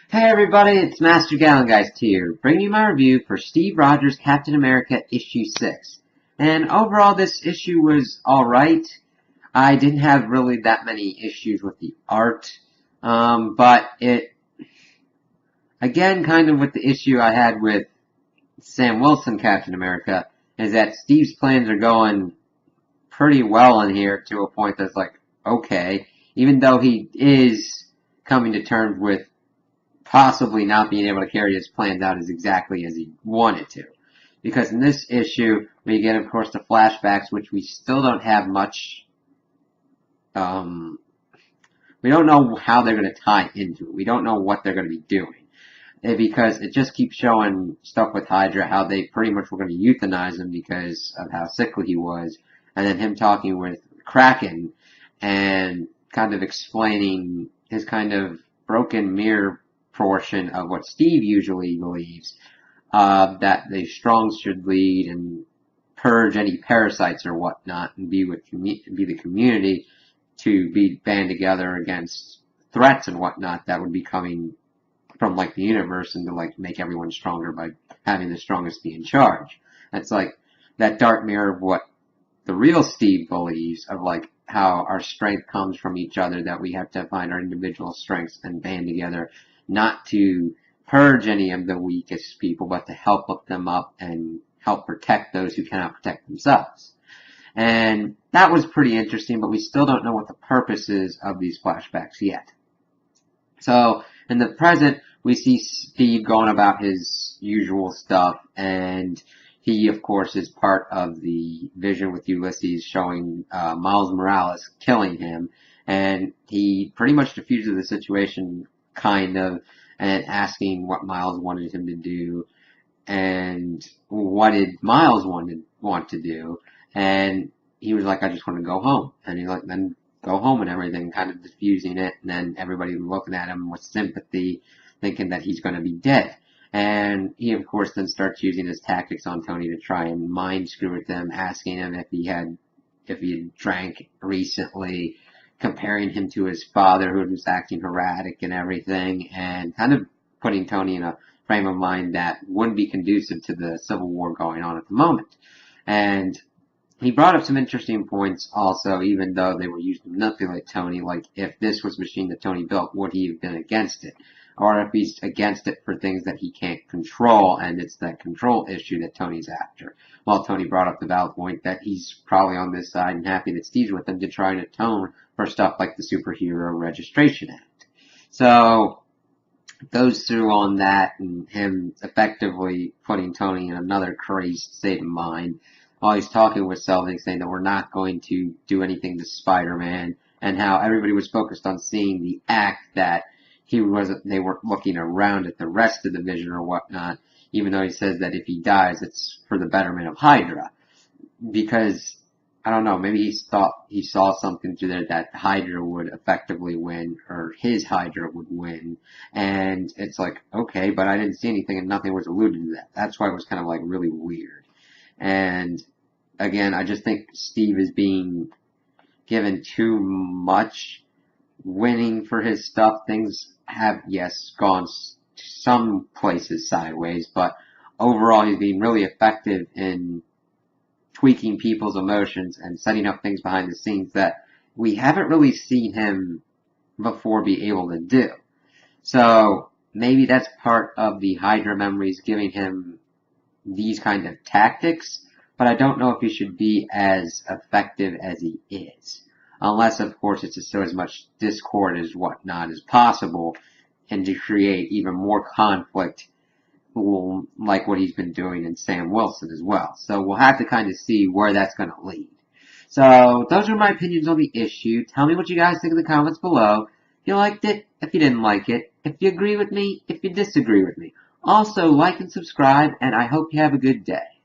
Hey everybody, it's Master Gallengeist here, bringing you my review for Steve Rogers' Captain America issue 6. And overall this issue was alright. I didn't have really that many issues with the art, but it, again, kind of with the issue I had with Sam Wilson Captain America, is that Steve's plans are going pretty well in here to a point that's like, okay, even though he is coming to terms with possibly not being able to carry his plans out as exactly as he wanted to. Because in this issue, we get, of course, the flashbacks, which we still don't have much, we don't know how they're going to tie into it. We don't know what they're going to be doing. Because it just keeps showing stuff with Hydra, how they pretty much were going to euthanize him because of how sickly he was. And then him talking with Kraken and kind of explaining his kind of broken mirror portion of what Steve usually believes, that the strong should lead and purge any parasites or whatnot, and be the community to be band together against threats and whatnot that would be coming from like the universe, and to like make everyone stronger by having the strongest be in charge. That's like that dark mirror of what the real Steve believes, of like how our strength comes from each other, that we have to find our individual strengths and band together, not to purge any of the weakest people, but to help lift them up and help protect those who cannot protect themselves. And that was pretty interesting, but we still don't know what the purpose is of these flashbacks yet. So, in the present, we see Steve going about his usual stuff, and he, of course, is part of the vision with Ulysses showing Miles Morales killing him, and he pretty much diffuses the situation, kind of, and asking what Miles wanted him to do, and what did Miles want to do, and he was like, I just want to go home, and he like, then go home and everything, kind of diffusing it, and then everybody looking at him with sympathy, thinking that he's going to be dead. And he, of course, then starts using his tactics on Tony to try and mind screw with him, asking him if he had drank recently, comparing him to his father, who was acting erratic and everything, and kind of putting Tony in a frame of mind that wouldn't be conducive to the Civil War going on at the moment. And he brought up some interesting points also, even though they were used to manipulate Tony, like if this was a machine that Tony built, would he have been against it? Or if he's against it for things that he can't control, and it's that control issue that Tony's after. Well, Tony brought up the valid point that he's probably on this side and happy that Steve's with him to try and atone for stuff like the Superhero Registration Act. So, it goes through on that, and him effectively putting Tony in another crazed state of mind while he's talking with Selvig, saying that we're not going to do anything to Spider-Man, and how everybody was focused on seeing the act, that they weren't looking around at the rest of the Vision or whatnot, even though he says that if he dies, it's for the betterment of Hydra. Because, I don't know, maybe he saw something to there that Hydra would effectively win, or his Hydra would win, and it's like, okay, but I didn't see anything and nothing was alluded to that. That's why it was kind of like really weird. And again, I just think Steve is being given too much winning for his stuff. Things have, yes, gone some places sideways, but overall he's being really effective in tweaking people's emotions and setting up things behind the scenes that we haven't really seen him before be able to do. So maybe that's part of the Hydra memories giving him these kind of tactics, but I don't know if he should be as effective as he is. Unless, of course, it's to sow as much discord as whatnot as possible, and to create even more conflict, like what he's been doing in Sam Wilson as well. So we'll have to kind of see where that's going to lead. So those are my opinions on the issue. Tell me what you guys think in the comments below. If you liked it, if you didn't like it, if you agree with me, if you disagree with me. Also, like and subscribe, and I hope you have a good day.